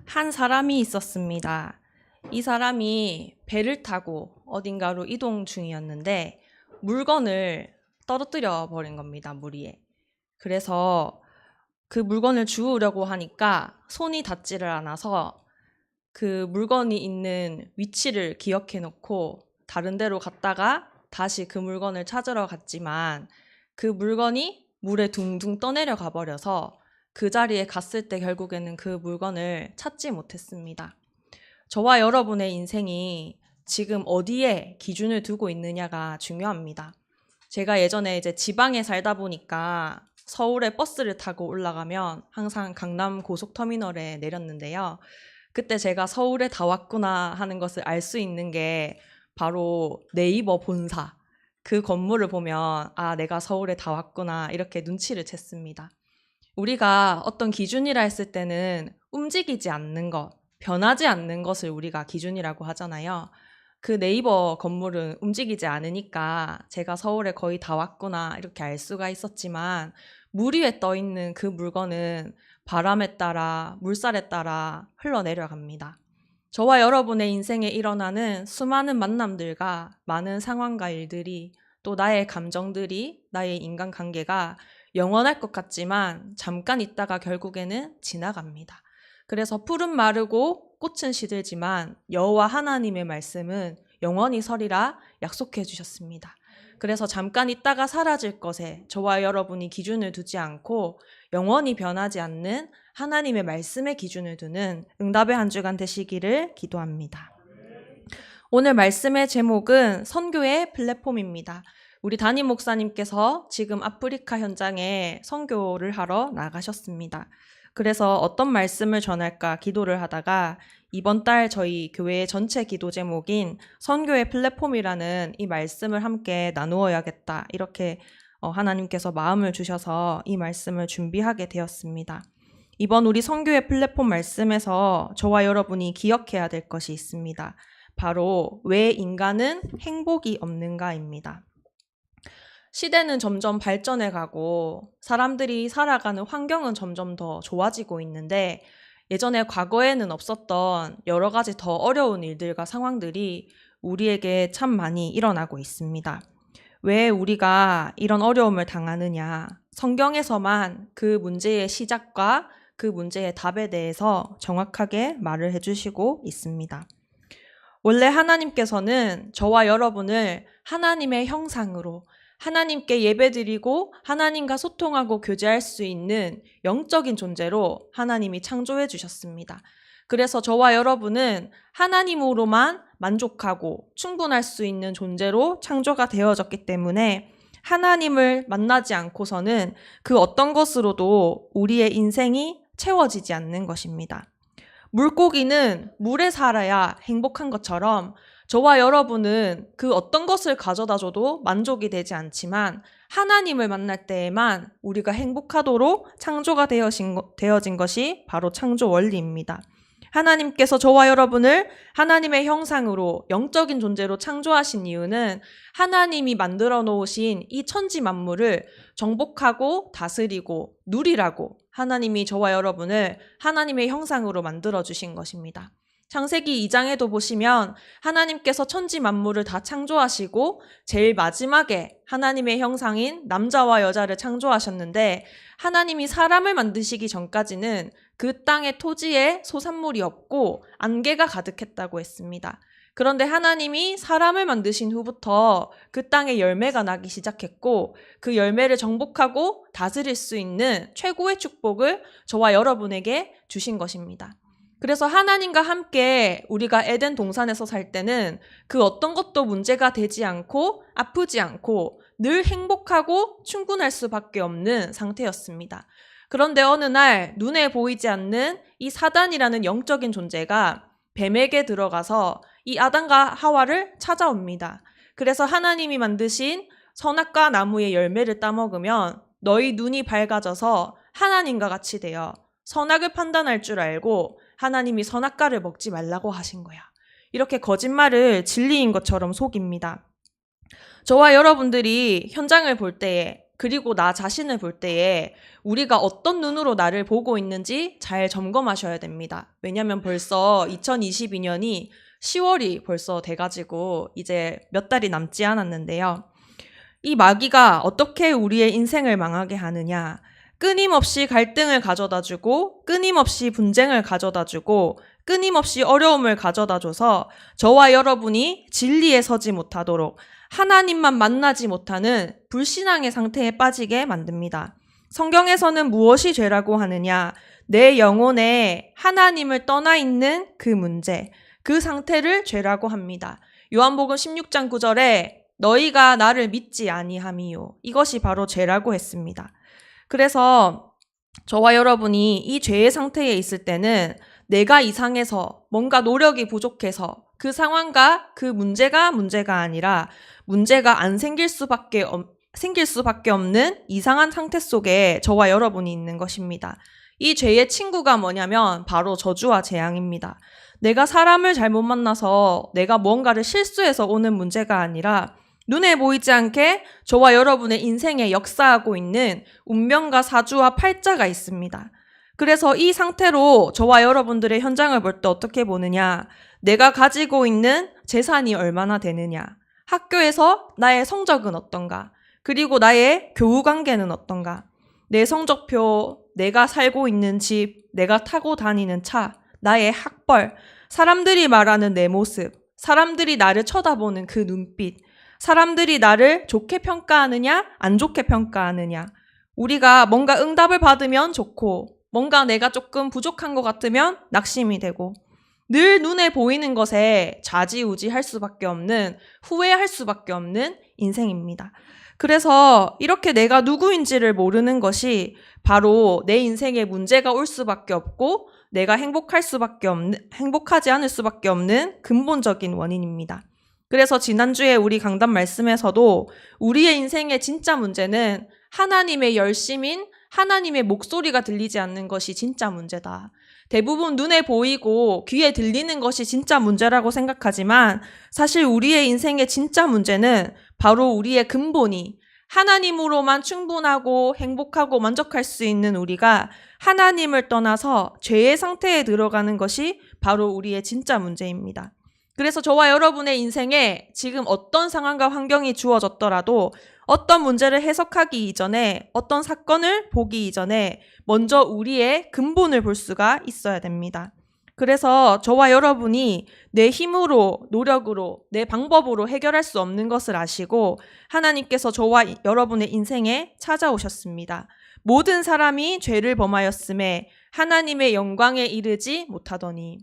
한 사람이 있었습니다. 이 사람이 배를 타고 어딘가로 이동 중이었는데 물건을 떨어뜨려 버린 겁니다, 물 위에. 그래서 그 물건을 주우려고 하니까 손이 닿지를 않아서 그 물건이 있는 위치를 기억해 놓고 다른 데로 갔다가 다시 그 물건을 찾으러 갔지만 그 물건이 물에 둥둥 떠내려 가버려서 그 자리에 갔을 때 결국에는 그 물건을 찾지 못했습니다. 저와 여러분의 인생이 지금 어디에 기준을 두고 있느냐가 중요합니다. 제가 예전에 이제 지방에 살다 보니까 서울에 버스를 타고 올라가면 항상 강남 고속터미널에 내렸는데요. 그때 제가 서울에 다 왔구나 하는 것을 알 수 있는 게 바로 네이버 본사. 그 건물을 보면 아, 내가 서울에 다 왔구나 이렇게 눈치를 챘습니다. 우리가 어떤 기준이라 했을 때는 움직이지 않는 것, 변하지 않는 것을 우리가 기준이라고 하잖아요. 그 네이버 건물은 움직이지 않으니까 제가 서울에 거의 다 왔구나 이렇게 알 수가 있었지만 물 위에 떠 있는 그 물건은 바람에 따라 물살에 따라 흘러내려갑니다. 저와 여러분의 인생에 일어나는 수많은 만남들과 많은 상황과 일들이 또 나의 감정들이 나의 인간관계가 영원할 것 같지만 잠깐 있다가 결국에는 지나갑니다. 그래서 풀은 마르고 꽃은 시들지만 여호와 하나님의 말씀은 영원히 서리라 약속해 주셨습니다. 그래서 잠깐 있다가 사라질 것에 저와 여러분이 기준을 두지 않고 영원히 변하지 않는 하나님의 말씀의 기준을 두는 응답의 한 주간 되시기를 기도합니다. 오늘 말씀의 제목은 선교의 플랫폼입니다. 우리 담임 목사님께서 지금 아프리카 현장에 선교를 하러 나가셨습니다. 그래서 어떤 말씀을 전할까 기도를 하다가 이번 달 저희 교회의 전체 기도 제목인 선교의 플랫폼이라는 이 말씀을 함께 나누어야겠다 이렇게 하나님께서 마음을 주셔서 이 말씀을 준비하게 되었습니다. 이번 우리 선교의 플랫폼 말씀에서 저와 여러분이 기억해야 될 것이 있습니다. 바로 왜 인간은 행복이 없는가입니다. 시대는 점점 발전해 가고 사람들이 살아가는 환경은 점점 더 좋아지고 있는데 예전에 과거에는 없었던 여러 가지 더 어려운 일들과 상황들이 우리에게 참 많이 일어나고 있습니다. 왜 우리가 이런 어려움을 당하느냐? 성경에서만 그 문제의 시작과 그 문제의 답에 대해서 정확하게 말을 해주시고 있습니다. 원래 하나님께서는 저와 여러분을 하나님의 형상으로 하나님께 예배드리고 하나님과 소통하고 교제할 수 있는 영적인 존재로 하나님이 창조해 주셨습니다. 그래서 저와 여러분은 하나님으로만 만족하고 충분할 수 있는 존재로 창조가 되어졌기 때문에 하나님을 만나지 않고서는 그 어떤 것으로도 우리의 인생이 채워지지 않는 것입니다. 물고기는 물에 살아야 행복한 것처럼 저와 여러분은 그 어떤 것을 가져다 줘도 만족이 되지 않지만 하나님을 만날 때에만 우리가 행복하도록 창조가 되어진 것이 바로 창조 원리입니다. 하나님께서 저와 여러분을 하나님의 형상으로 영적인 존재로 창조하신 이유는 하나님이 만들어 놓으신 이 천지 만물을 정복하고 다스리고 누리라고 하나님이 저와 여러분을 하나님의 형상으로 만들어 주신 것입니다. 창세기 2장에도 보시면 하나님께서 천지 만물을 다 창조하시고 제일 마지막에 하나님의 형상인 남자와 여자를 창조하셨는데 하나님이 사람을 만드시기 전까지는 그 땅의 토지에 소산물이 없고 안개가 가득했다고 했습니다. 그런데 하나님이 사람을 만드신 후부터 그 땅에 열매가 나기 시작했고 그 열매를 정복하고 다스릴 수 있는 최고의 축복을 저와 여러분에게 주신 것입니다. 그래서 하나님과 함께 우리가 에덴 동산에서 살 때는 그 어떤 것도 문제가 되지 않고 아프지 않고 늘 행복하고 충분할 수밖에 없는 상태였습니다. 그런데 어느 날 눈에 보이지 않는 이 사단이라는 영적인 존재가 뱀에게 들어가서 이 아담과 하와를 찾아옵니다. 그래서 하나님이 만드신 선악과 나무의 열매를 따먹으면 너희 눈이 밝아져서 하나님과 같이 되어 선악을 판단할 줄 알고 하나님이 선악과를 먹지 말라고 하신 거야. 이렇게 거짓말을 진리인 것처럼 속입니다. 저와 여러분들이 현장을 볼 때에 그리고 나 자신을 볼 때에 우리가 어떤 눈으로 나를 보고 있는지 잘 점검하셔야 됩니다. 왜냐면 벌써 2022년이 10월이 벌써 돼가지고 이제 몇 달이 남지 않았는데요. 이 마귀가 어떻게 우리의 인생을 망하게 하느냐? 끊임없이 갈등을 가져다주고, 끊임없이 분쟁을 가져다주고, 끊임없이 어려움을 가져다줘서 저와 여러분이 진리에 서지 못하도록 하나님만 만나지 못하는 불신앙의 상태에 빠지게 만듭니다. 성경에서는 무엇이 죄라고 하느냐? 내 영혼에 하나님을 떠나 있는 그 문제, 그 상태를 죄라고 합니다. 요한복음 16장 9절에 너희가 나를 믿지 아니함이요. 이것이 바로 죄라고 했습니다. 그래서 저와 여러분이 이 죄의 상태에 있을 때는 내가 이상해서 뭔가 노력이 부족해서 그 상황과 그 문제가 아니라 문제가 안 생길 수밖에 없는 이상한 상태 속에 저와 여러분이 있는 것입니다. 이 죄의 친구가 뭐냐면 바로 저주와 재앙입니다. 내가 사람을 잘못 만나서 내가 뭔가를 실수해서 오는 문제가 아니라 눈에 보이지 않게 저와 여러분의 인생에 역사하고 있는 운명과 사주와 팔자가 있습니다. 그래서 이 상태로 저와 여러분들의 현장을 볼 때 어떻게 보느냐? 내가 가지고 있는 재산이 얼마나 되느냐? 학교에서 나의 성적은 어떤가? 그리고 나의 교우 관계는 어떤가? 내 성적표, 내가 살고 있는 집, 내가 타고 다니는 차, 나의 학벌, 사람들이 말하는 내 모습, 사람들이 나를 쳐다보는 그 눈빛, 사람들이 나를 좋게 평가하느냐, 안 좋게 평가하느냐. 우리가 뭔가 응답을 받으면 좋고, 뭔가 내가 조금 부족한 것 같으면 낙심이 되고, 늘 눈에 보이는 것에 좌지우지할 수밖에 없는, 후회할 수밖에 없는 인생입니다. 그래서 이렇게 내가 누구인지를 모르는 것이 바로 내 인생에 문제가 올 수밖에 없고, 내가 행복하지 않을 수밖에 없는 근본적인 원인입니다. 그래서 지난주에 우리 강단 말씀에서도 우리의 인생의 진짜 문제는 하나님의 열심인 하나님의 목소리가 들리지 않는 것이 진짜 문제다. 대부분 눈에 보이고 귀에 들리는 것이 진짜 문제라고 생각하지만 사실 우리의 인생의 진짜 문제는 바로 우리의 근본이 하나님으로만 충분하고 행복하고 만족할 수 있는 우리가 하나님을 떠나서 죄의 상태에 들어가는 것이 바로 우리의 진짜 문제입니다. 그래서 저와 여러분의 인생에 지금 어떤 상황과 환경이 주어졌더라도 어떤 문제를 해석하기 이전에 어떤 사건을 보기 이전에 먼저 우리의 근본을 볼 수가 있어야 됩니다. 그래서 저와 여러분이 내 힘으로, 노력으로, 내 방법으로 해결할 수 없는 것을 아시고 하나님께서 저와 여러분의 인생에 찾아오셨습니다. 모든 사람이 죄를 범하였음에 하나님의 영광에 이르지 못하더니.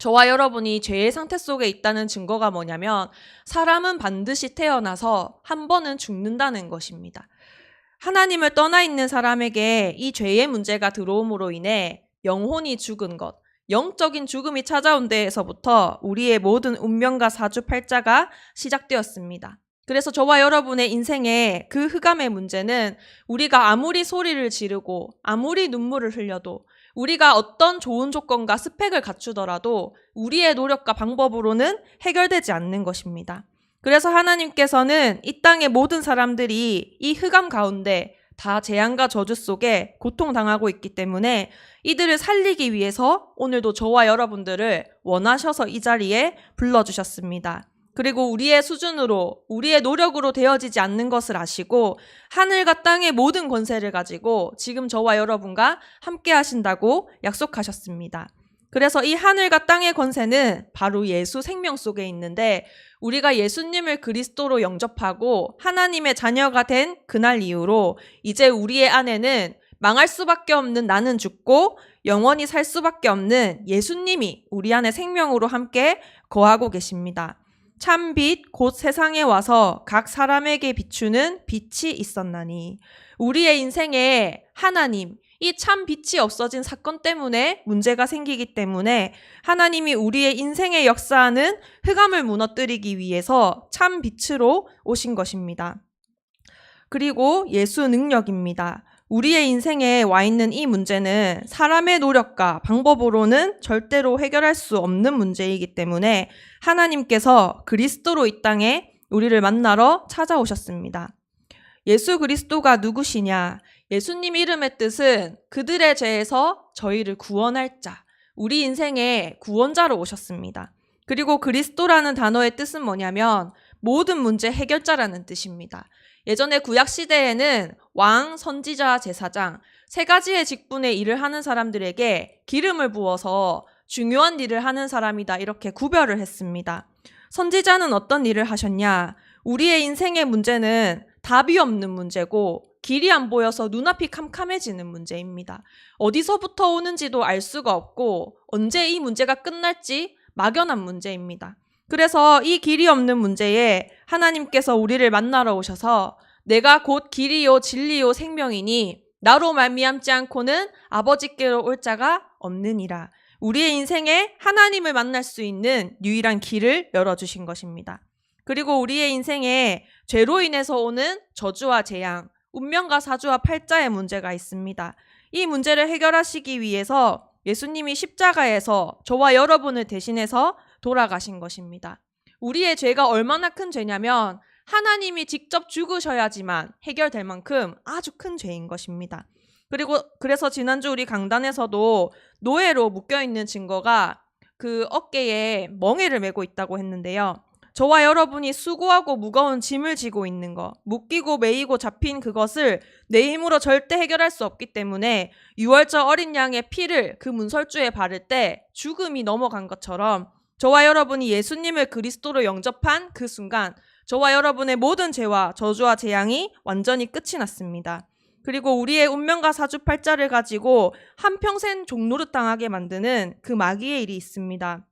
저와 여러분이 죄의 상태 속에 있다는 증거가 뭐냐면 사람은 반드시 태어나서 한 번은 죽는다는 것입니다. 하나님을 떠나 있는 사람에게 이 죄의 문제가 들어옴으로 인해 영혼이 죽은 것, 영적인 죽음이 찾아온 데에서부터 우리의 모든 운명과 사주팔자가 시작되었습니다. 그래서 저와 여러분의 인생의 그 흑암의 문제는 우리가 아무리 소리를 지르고 아무리 눈물을 흘려도 우리가 어떤 좋은 조건과 스펙을 갖추더라도 우리의 노력과 방법으로는 해결되지 않는 것입니다. 그래서 하나님께서는 이 땅의 모든 사람들이 이 흑암 가운데 다 재앙과 저주 속에 고통당하고 있기 때문에 이들을 살리기 위해서 오늘도 저와 여러분들을 원하셔서 이 자리에 불러주셨습니다. 그리고 우리의 수준으로, 우리의 노력으로 되어지지 않는 것을 아시고 하늘과 땅의 모든 권세를 가지고 지금 저와 여러분과 함께 하신다고 약속하셨습니다. 그래서 이 하늘과 땅의 권세는 바로 예수 생명 속에 있는데 우리가 예수님을 그리스도로 영접하고 하나님의 자녀가 된 그날 이후로 이제 우리의 안에는 망할 수밖에 없는 나는 죽고 영원히 살 수밖에 없는 예수님이 우리 안에 생명으로 함께 거하고 계십니다. 참 빛 곧 세상에 와서 각 사람에게 비추는 빛이 있었나니. 우리의 인생에 하나님, 이 참 빛이 없어진 사건 때문에 문제가 생기기 때문에 하나님이 우리의 인생에 역사하는 흑암을 무너뜨리기 위해서 참 빛으로 오신 것입니다. 그리고 예수 능력입니다. 우리의 인생에 와 있는 이 문제는 사람의 노력과 방법으로는 절대로 해결할 수 없는 문제이기 때문에 하나님께서 그리스도로 이 땅에 우리를 만나러 찾아오셨습니다. 예수 그리스도가 누구시냐? 예수님 이름의 뜻은 그들의 죄에서 저희를 구원할 자, 우리 인생의 구원자로 오셨습니다. 그리고 그리스도라는 단어의 뜻은 뭐냐면 모든 문제 해결자라는 뜻입니다. 예전에 구약 시대에는 왕, 선지자, 제사장 세 가지의 직분의 일을 하는 사람들에게 기름을 부어서 중요한 일을 하는 사람이다 이렇게 구별을 했습니다. 선지자는 어떤 일을 하셨냐? 우리의 인생의 문제는 답이 없는 문제고 길이 안 보여서 눈앞이 캄캄해지는 문제입니다. 어디서부터 오는지도 알 수가 없고 언제 이 문제가 끝날지 막연한 문제입니다. 그래서 이 길이 없는 문제에 하나님께서 우리를 만나러 오셔서 내가 곧 길이요 진리요 생명이니 나로 말미암지 않고는 아버지께로 올 자가 없느니라. 우리의 인생에 하나님을 만날 수 있는 유일한 길을 열어주신 것입니다. 그리고 우리의 인생에 죄로 인해서 오는 저주와 재앙, 운명과 사주와 팔자의 문제가 있습니다. 이 문제를 해결하시기 위해서 예수님이 십자가에서 저와 여러분을 대신해서 돌아가신 것입니다. 우리의 죄가 얼마나 큰 죄냐면 하나님이 직접 죽으셔야지만 해결될 만큼 아주 큰 죄인 것입니다. 그래서 지난주 우리 강단에서도 노예로 묶여있는 증거가 그 어깨에 멍에를 메고 있다고 했는데요. 저와 여러분이 수고하고 무거운 짐을 지고 있는 것, 묶이고 매이고 잡힌 그것을 내 힘으로 절대 해결할 수 없기 때문에 유월절 어린 양의 피를 그 문설주에 바를 때 죽음이 넘어간 것처럼 저와 여러분이 예수님을 그리스도로 영접한 그 순간 저와 여러분의 모든 죄와 저주와 재앙이 완전히 끝이 났습니다. 그리고 우리의 운명과 사주팔자를 가지고 한평생 종노릇 당하게 만드는 그 마귀의 일이 있습니다.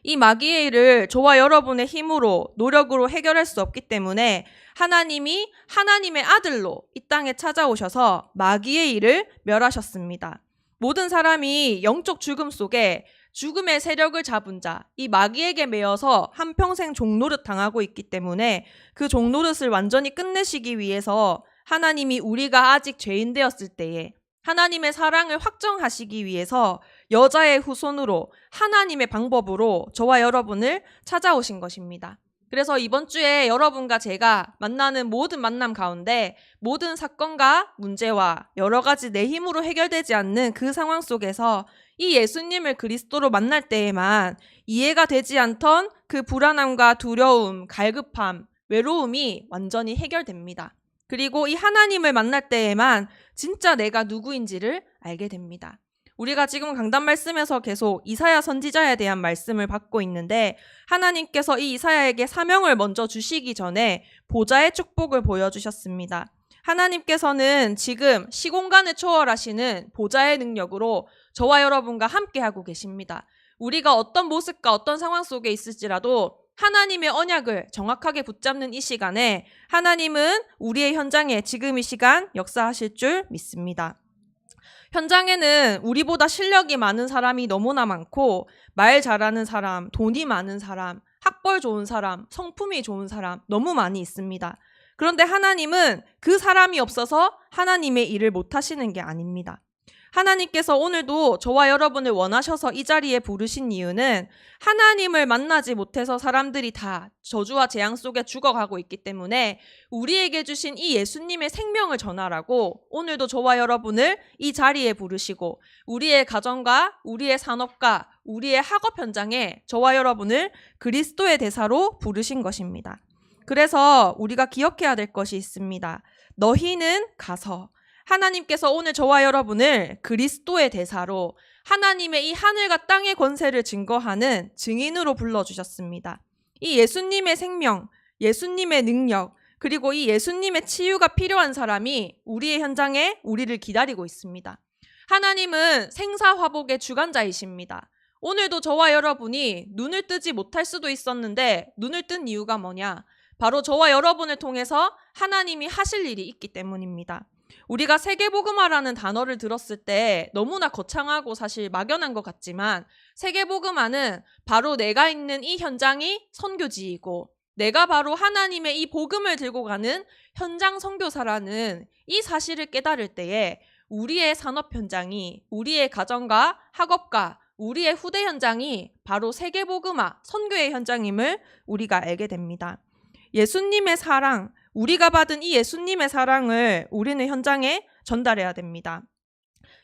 이 마귀의 일을 저와 여러분의 힘으로 노력으로 해결할 수 없기 때문에 하나님이 하나님의 아들로 이 땅에 찾아오셔서 마귀의 일을 멸하셨습니다. 모든 사람이 영적 죽음 속에 죽음의 세력을 잡은 자, 이 마귀에게 매여서 한평생 종노릇 당하고 있기 때문에 그 종노릇을 완전히 끝내시기 위해서 하나님이 우리가 아직 죄인 되었을 때에 하나님의 사랑을 확정하시기 위해서 여자의 후손으로 하나님의 방법으로 저와 여러분을 찾아오신 것입니다. 그래서 이번 주에 여러분과 제가 만나는 모든 만남 가운데 모든 사건과 문제와 여러 가지 내 힘으로 해결되지 않는 그 상황 속에서 이 예수님을 그리스도로 만날 때에만 이해가 되지 않던 그 불안함과 두려움, 갈급함, 외로움이 완전히 해결됩니다. 그리고 이 하나님을 만날 때에만 진짜 내가 누구인지를 알게 됩니다. 우리가 지금 강단 말씀에서 계속 이사야 선지자에 대한 말씀을 받고 있는데 하나님께서 이 이사야에게 사명을 먼저 주시기 전에 보좌의 축복을 보여주셨습니다. 하나님께서는 지금 시공간을 초월하시는 보좌의 능력으로 저와 여러분과 함께하고 계십니다. 우리가 어떤 모습과 어떤 상황 속에 있을지라도 하나님의 언약을 정확하게 붙잡는 이 시간에 하나님은 우리의 현장에 지금 이 시간 역사하실 줄 믿습니다. 현장에는 우리보다 실력이 많은 사람이 너무나 많고 말 잘하는 사람, 돈이 많은 사람, 학벌 좋은 사람, 성품이 좋은 사람 너무 많이 있습니다. 그런데 하나님은 그 사람이 없어서 하나님의 일을 못하시는 게 아닙니다. 하나님께서 오늘도 저와 여러분을 원하셔서 이 자리에 부르신 이유는 하나님을 만나지 못해서 사람들이 다 저주와 재앙 속에 죽어가고 있기 때문에 우리에게 주신 이 예수님의 생명을 전하라고 오늘도 저와 여러분을 이 자리에 부르시고 우리의 가정과 우리의 산업과 우리의 학업 현장에 저와 여러분을 그리스도의 대사로 부르신 것입니다. 그래서 우리가 기억해야 될 것이 있습니다. 너희는 가서 하나님께서 오늘 저와 여러분을 그리스도의 대사로 하나님의 이 하늘과 땅의 권세를 증거하는 증인으로 불러주셨습니다. 이 예수님의 생명, 예수님의 능력, 그리고 이 예수님의 치유가 필요한 사람이 우리의 현장에 우리를 기다리고 있습니다. 하나님은 생사화복의 주관자이십니다. 오늘도 저와 여러분이 눈을 뜨지 못할 수도 있었는데 눈을 뜬 이유가 뭐냐? 바로 저와 여러분을 통해서 하나님이 하실 일이 있기 때문입니다. 우리가 세계복음화라는 단어를 들었을 때 너무나 거창하고 사실 막연한 것 같지만 세계복음화는 바로 내가 있는 이 현장이 선교지이고 내가 바로 하나님의 이 복음을 들고 가는 현장 선교사라는 이 사실을 깨달을 때에 우리의 산업 현장이 우리의 가정과 학업과 우리의 후대 현장이 바로 세계복음화 선교의 현장임을 우리가 알게 됩니다. 예수님의 사랑, 우리가 받은 이 예수님의 사랑을 우리는 현장에 전달해야 됩니다.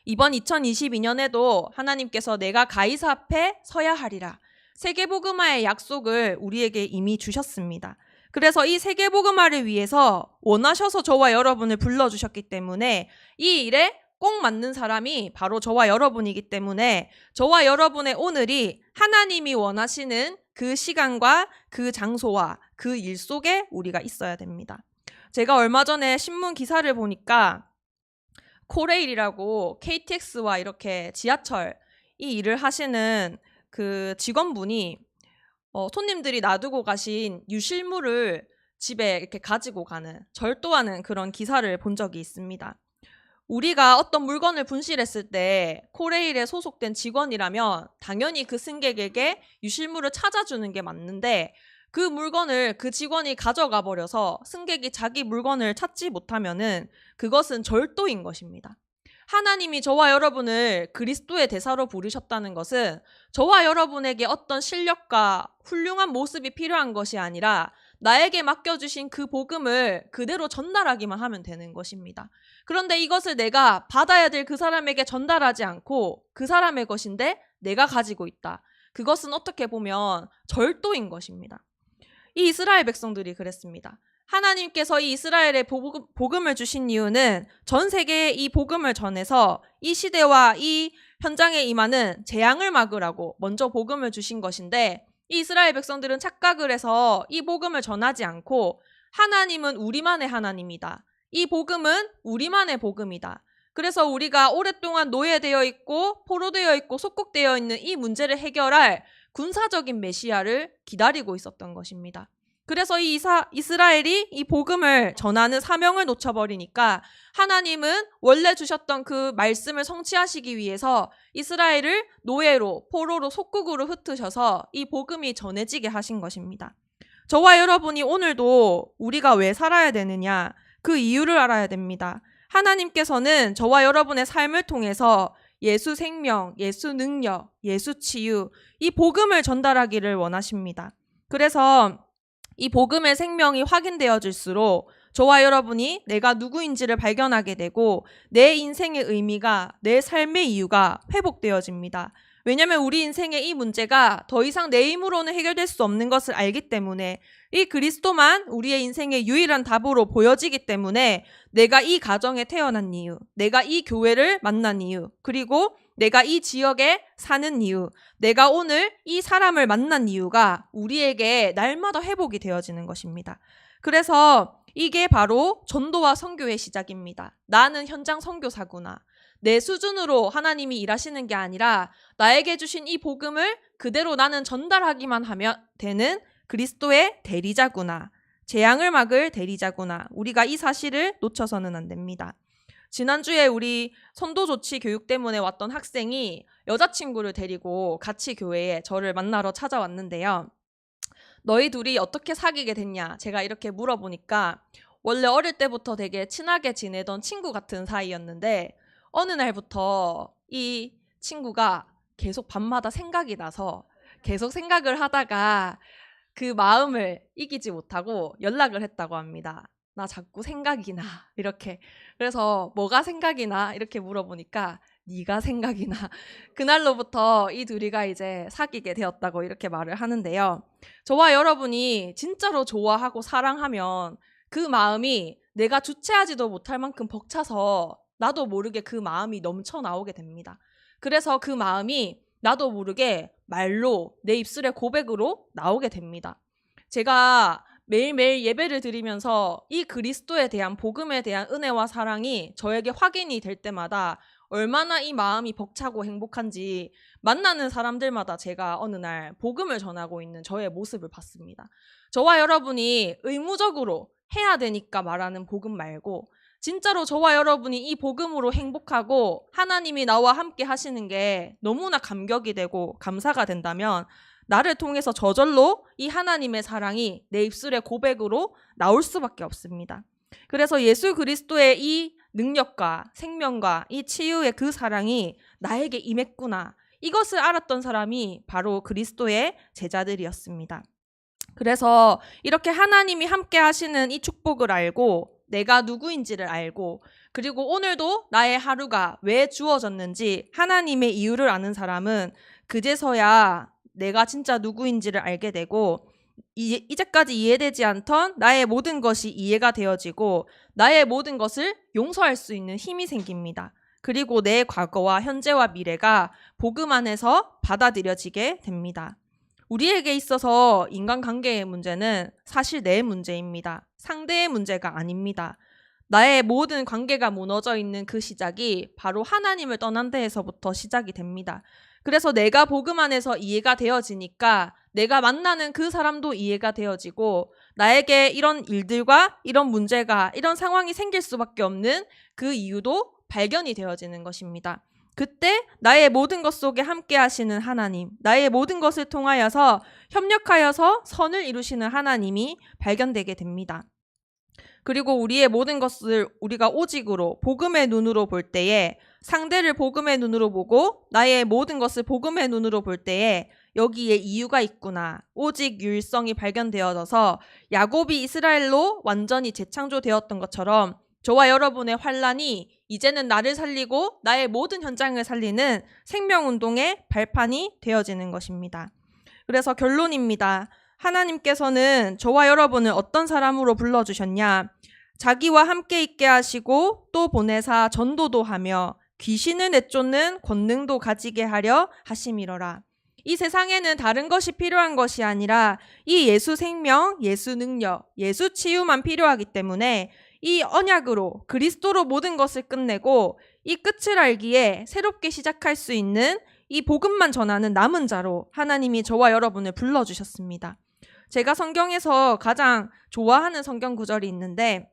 이번 2022년에도 하나님께서 내가 가이사 앞에 서야 하리라, 세계복음화의 약속을 우리에게 이미 주셨습니다. 그래서 이 세계복음화를 위해서 원하셔서 저와 여러분을 불러주셨기 때문에 이 일에 꼭 맞는 사람이 바로 저와 여러분이기 때문에 저와 여러분의 오늘이 하나님이 원하시는 그 시간과 그 장소와 그 일 속에 우리가 있어야 됩니다. 제가 얼마 전에 신문 기사를 보니까 코레일이라고 KTX와 이렇게 지하철 이 일을 하시는 그 직원분이 손님들이 놔두고 가신 유실물을 집에 이렇게 가지고 가는, 절도하는 그런 기사를 본 적이 있습니다. 우리가 어떤 물건을 분실했을 때 코레일에 소속된 직원이라면 당연히 그 승객에게 유실물을 찾아주는 게 맞는데, 그 물건을 그 직원이 가져가 버려서 승객이 자기 물건을 찾지 못하면은 그것은 절도인 것입니다. 하나님이 저와 여러분을 그리스도의 대사로 부르셨다는 것은 저와 여러분에게 어떤 실력과 훌륭한 모습이 필요한 것이 아니라 나에게 맡겨주신 그 복음을 그대로 전달하기만 하면 되는 것입니다. 그런데 이것을 내가 받아야 될 그 사람에게 전달하지 않고 그 사람의 것인데 내가 가지고 있다. 그것은 어떻게 보면 절도인 것입니다. 이 이스라엘 백성들이 그랬습니다. 하나님께서 이 이스라엘에 복음을 주신 이유는 전 세계에 이 복음을 전해서 이 시대와 이 현장에 임하는 재앙을 막으라고 먼저 복음을 주신 것인데, 이 이스라엘 백성들은 착각을 해서 이 복음을 전하지 않고 하나님은 우리만의 하나님이다, 이 복음은 우리만의 복음이다, 그래서 우리가 오랫동안 노예되어 있고 포로되어 있고 속국되어 있는 이 문제를 해결할 군사적인 메시아를 기다리고 있었던 것입니다. 그래서 이 이스라엘이 이 복음을 전하는 사명을 놓쳐버리니까 하나님은 원래 주셨던 그 말씀을 성취하시기 위해서 이스라엘을 노예로, 포로로, 속국으로 흩으셔서 이 복음이 전해지게 하신 것입니다. 저와 여러분이 오늘도 우리가 왜 살아야 되느냐, 그 이유를 알아야 됩니다. 하나님께서는 저와 여러분의 삶을 통해서 예수 생명, 예수 능력, 예수 치유, 이 복음을 전달하기를 원하십니다. 그래서 이 복음의 생명이 확인되어질수록 저와 여러분이 내가 누구인지를 발견하게 되고 내 인생의 의미가, 내 삶의 이유가 회복되어집니다. 왜냐하면 우리 인생의 이 문제가 더 이상 내 힘으로는 해결될 수 없는 것을 알기 때문에, 이 그리스도만 우리의 인생의 유일한 답으로 보여지기 때문에 내가 이 가정에 태어난 이유, 내가 이 교회를 만난 이유, 그리고 내가 이 지역에 사는 이유, 내가 오늘 이 사람을 만난 이유가 우리에게 날마다 회복이 되어지는 것입니다. 그래서 이게 바로 전도와 선교의 시작입니다. 나는 현장 선교사구나. 내 수준으로 하나님이 일하시는 게 아니라 나에게 주신 이 복음을 그대로 나는 전달하기만 하면 되는 그리스도의 대리자구나. 재앙을 막을 대리자구나. 우리가 이 사실을 놓쳐서는 안 됩니다. 지난주에 우리 선도조치 교육 때문에 왔던 학생이 여자친구를 데리고 같이 교회에 저를 만나러 찾아왔는데요. 너희 둘이 어떻게 사귀게 됐냐? 제가 이렇게 물어보니까 원래 어릴 때부터 되게 친하게 지내던 친구 같은 사이였는데 어느 날부터 이 친구가 계속 밤마다 생각이 나서 계속 생각을 하다가 그 마음을 이기지 못하고 연락을 했다고 합니다. 나 자꾸 생각이 나, 이렇게. 그래서 뭐가 생각이 나? 이렇게 물어보니까 네가 생각이 나. 그날로부터 이 둘이가 이제 사귀게 되었다고 이렇게 말을 하는데요. 저와 여러분이 진짜로 좋아하고 사랑하면 그 마음이 내가 주체하지도 못할 만큼 벅차서 나도 모르게 그 마음이 넘쳐 나오게 됩니다. 그래서 그 마음이 나도 모르게 말로, 내 입술의 고백으로 나오게 됩니다. 제가 매일매일 예배를 드리면서 이 그리스도에 대한, 복음에 대한 은혜와 사랑이 저에게 확인이 될 때마다 얼마나 이 마음이 벅차고 행복한지 만나는 사람들마다 제가 어느 날 복음을 전하고 있는 저의 모습을 봤습니다. 저와 여러분이 의무적으로 해야 되니까 말하는 복음 말고 진짜로 저와 여러분이 이 복음으로 행복하고 하나님이 나와 함께 하시는 게 너무나 감격이 되고 감사가 된다면 나를 통해서 저절로 이 하나님의 사랑이 내 입술의 고백으로 나올 수밖에 없습니다. 그래서 예수 그리스도의 이 능력과 생명과 이 치유의 그 사랑이 나에게 임했구나, 이것을 알았던 사람이 바로 그리스도의 제자들이었습니다. 그래서 이렇게 하나님이 함께 하시는 이 축복을 알고 내가 누구인지를 알고 그리고 오늘도 나의 하루가 왜 주어졌는지 하나님의 이유를 아는 사람은 그제서야 내가 진짜 누구인지를 알게 되고 이제까지 이해되지 않던 나의 모든 것이 이해가 되어지고 나의 모든 것을 용서할 수 있는 힘이 생깁니다. 그리고 내 과거와 현재와 미래가 복음 안에서 받아들여지게 됩니다. 우리에게 있어서 인간관계의 문제는 사실 내 문제입니다. 상대의 문제가 아닙니다. 나의 모든 관계가 무너져 있는 그 시작이 바로 하나님을 떠난 데에서부터 시작이 됩니다. 그래서 내가 복음 안에서 이해가 되어지니까 내가 만나는 그 사람도 이해가 되어지고 나에게 이런 일들과 이런 문제가 이런 상황이 생길 수밖에 없는 그 이유도 발견이 되어지는 것입니다. 그때 나의 모든 것 속에 함께 하시는 하나님, 나의 모든 것을 통하여서 협력하여서 선을 이루시는 하나님이 발견되게 됩니다. 그리고 우리의 모든 것을 우리가 오직으로 복음의 눈으로 볼 때에 상대를 복음의 눈으로 보고 나의 모든 것을 복음의 눈으로 볼 때에 여기에 이유가 있구나. 오직 유일성이 발견되어져서 야곱이 이스라엘로 완전히 재창조되었던 것처럼 저와 여러분의 환란이 이제는 나를 살리고 나의 모든 현장을 살리는 생명운동의 발판이 되어지는 것입니다. 그래서 결론입니다. 하나님께서는 저와 여러분을 어떤 사람으로 불러주셨냐? 자기와 함께 있게 하시고 또 보내사 전도도 하며 귀신을 내쫓는 권능도 가지게 하려 하심이러라. 이 세상에는 다른 것이 필요한 것이 아니라 이 예수 생명, 예수 능력, 예수 치유만 필요하기 때문에 이 언약으로 그리스도로 모든 것을 끝내고 이 끝을 알기에 새롭게 시작할 수 있는 이 복음만 전하는 남은 자로 하나님이 저와 여러분을 불러주셨습니다. 제가 성경에서 가장 좋아하는 성경 구절이 있는데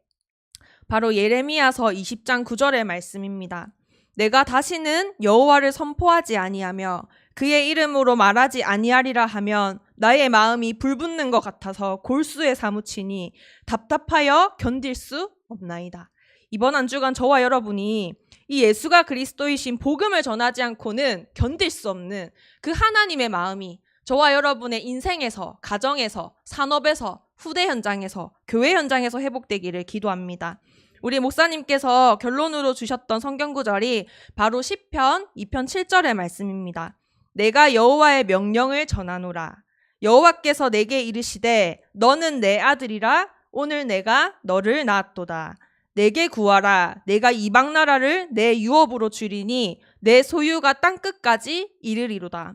바로 예레미야서 20장 9절의 말씀입니다. 내가 다시는 여호와를 선포하지 아니하며 그의 이름으로 말하지 아니하리라 하면 나의 마음이 불붙는 것 같아서 골수에 사무치니 답답하여 견딜 수 없나이다. 이번 한 주간 저와 여러분이 이 예수가 그리스도이신 복음을 전하지 않고는 견딜 수 없는 그 하나님의 마음이 저와 여러분의 인생에서, 가정에서, 산업에서, 후대 현장에서, 교회 현장에서 회복되기를 기도합니다. 우리 목사님께서 결론으로 주셨던 성경 구절이 바로 시편 2편 7절의 말씀입니다. 내가 여호와의 명령을 전하노라. 여호와께서 내게 이르시되 너는 내 아들이라 오늘 내가 너를 낳았도다. 내게 구하라. 내가 이방 나라를 내 유업으로 주리니 내 소유가 땅끝까지 이르리로다.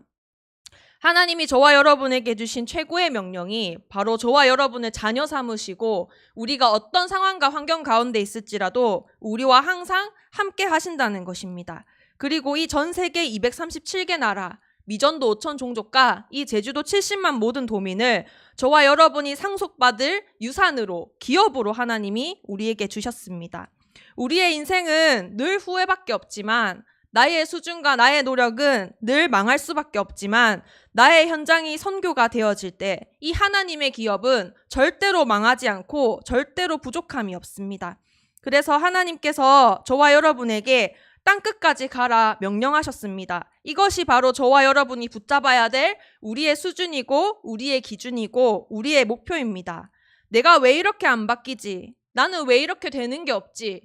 하나님이 저와 여러분에게 주신 최고의 명령이 바로 저와 여러분을 자녀 삼으시고 우리가 어떤 상황과 환경 가운데 있을지라도 우리와 항상 함께 하신다는 것입니다. 그리고 이 전 세계 237개 나라, 미전도 5천 종족과 이 제주도 70만 모든 도민을 저와 여러분이 상속받을 유산으로, 기업으로 하나님이 우리에게 주셨습니다. 우리의 인생은 늘 후회밖에 없지만 나의 수준과 나의 노력은 늘 망할 수밖에 없지만 나의 현장이 선교가 되어질 때 이 하나님의 기업은 절대로 망하지 않고 절대로 부족함이 없습니다. 그래서 하나님께서 저와 여러분에게 땅끝까지 가라 명령하셨습니다. 이것이 바로 저와 여러분이 붙잡아야 될 우리의 수준이고 우리의 기준이고 우리의 목표입니다. 내가 왜 이렇게 안 바뀌지? 나는 왜 이렇게 되는 게 없지?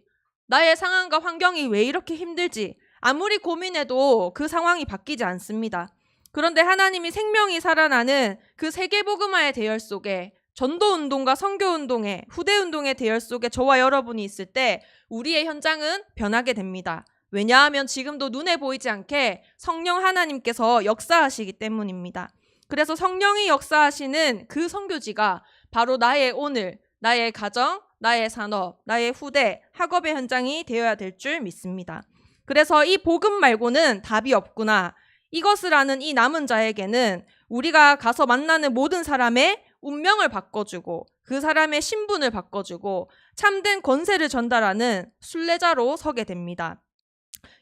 나의 상황과 환경이 왜 이렇게 힘들지? 아무리 고민해도 그 상황이 바뀌지 않습니다. 그런데 하나님이 생명이 살아나는 그 세계복음화의 대열 속에 전도운동과 선교운동의 후대운동의 대열 속에 저와 여러분이 있을 때 우리의 현장은 변하게 됩니다. 왜냐하면 지금도 눈에 보이지 않게 성령 하나님께서 역사하시기 때문입니다. 그래서 성령이 역사하시는 그 선교지가 바로 나의 오늘, 나의 가정, 나의 산업, 나의 후대, 학업의 현장이 되어야 될 줄 믿습니다. 그래서 이 복음 말고는 답이 없구나. 이것을 아는 이 남은 자에게는 우리가 가서 만나는 모든 사람의 운명을 바꿔주고 그 사람의 신분을 바꿔주고 참된 권세를 전달하는 순례자로 서게 됩니다.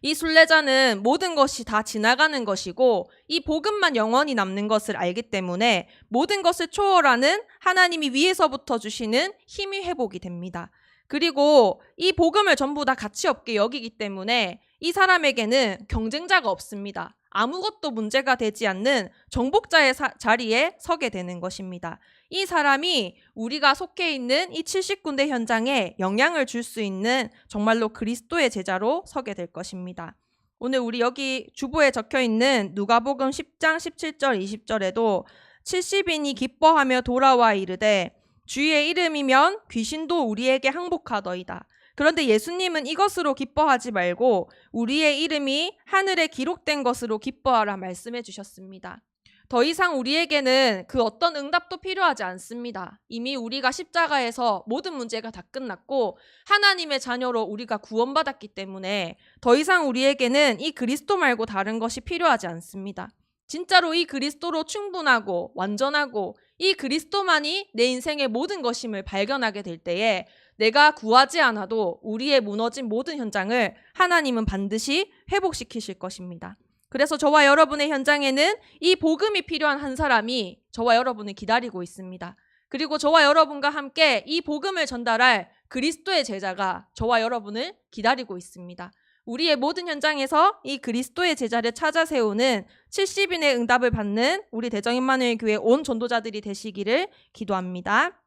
이 순례자는 모든 것이 다 지나가는 것이고 이 복음만 영원히 남는 것을 알기 때문에 모든 것을 초월하는 하나님이 위에서부터 주시는 힘이 회복이 됩니다. 그리고 이 복음을 전부 다 가치 없게 여기기 때문에 이 사람에게는 경쟁자가 없습니다. 아무것도 문제가 되지 않는 정복자의 자리에 서게 되는 것입니다. 이 사람이 우리가 속해 있는 이 70군데 현장에 영향을 줄 수 있는 정말로 그리스도의 제자로 서게 될 것입니다. 오늘 우리 여기 주보에 적혀 있는 누가복음 10장 17절 20절에도 70인이 기뻐하며 돌아와 이르되 주의 이름이면 귀신도 우리에게 항복하더이다. 그런데 예수님은 이것으로 기뻐하지 말고 우리의 이름이 하늘에 기록된 것으로 기뻐하라 말씀해 주셨습니다. 더 이상 우리에게는 그 어떤 응답도 필요하지 않습니다. 이미 우리가 십자가에서 모든 문제가 다 끝났고 하나님의 자녀로 우리가 구원받았기 때문에 더 이상 우리에게는 이 그리스도 말고 다른 것이 필요하지 않습니다. 진짜로 이 그리스도로 충분하고 완전하고 이 그리스도만이 내 인생의 모든 것임을 발견하게 될 때에 내가 구하지 않아도 우리의 무너진 모든 현장을 하나님은 반드시 회복시키실 것입니다. 그래서 저와 여러분의 현장에는 이 복음이 필요한 한 사람이 저와 여러분을 기다리고 있습니다. 그리고 저와 여러분과 함께 이 복음을 전달할 그리스도의 제자가 저와 여러분을 기다리고 있습니다. 우리의 모든 현장에서 이 그리스도의 제자를 찾아 세우는 70인의 응답을 받는 우리 대정임마누엘 교회 온 전도자들이 되시기를 기도합니다.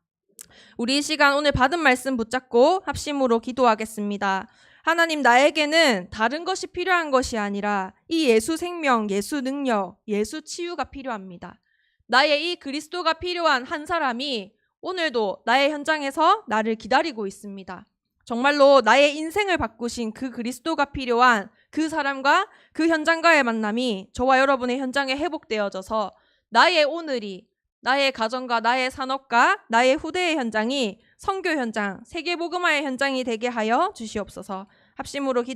우리 이 시간 오늘 받은 말씀 붙잡고 합심으로 기도하겠습니다. 하나님, 나에게는 다른 것이 필요한 것이 아니라 이 예수 생명, 예수 능력, 예수 치유가 필요합니다. 나의 이 그리스도가 필요한 한 사람이 오늘도 나의 현장에서 나를 기다리고 있습니다. 정말로 나의 인생을 바꾸신 그 그리스도가 필요한 그 사람과 그 현장과의 만남이 저와 여러분의 현장에 회복되어져서 나의 오늘이 나의 가정과 나의 산업과 나의 후대의 현장이 선교 현장, 세계복음화의 현장이 되게 하여 주시옵소서. 합심으로 기도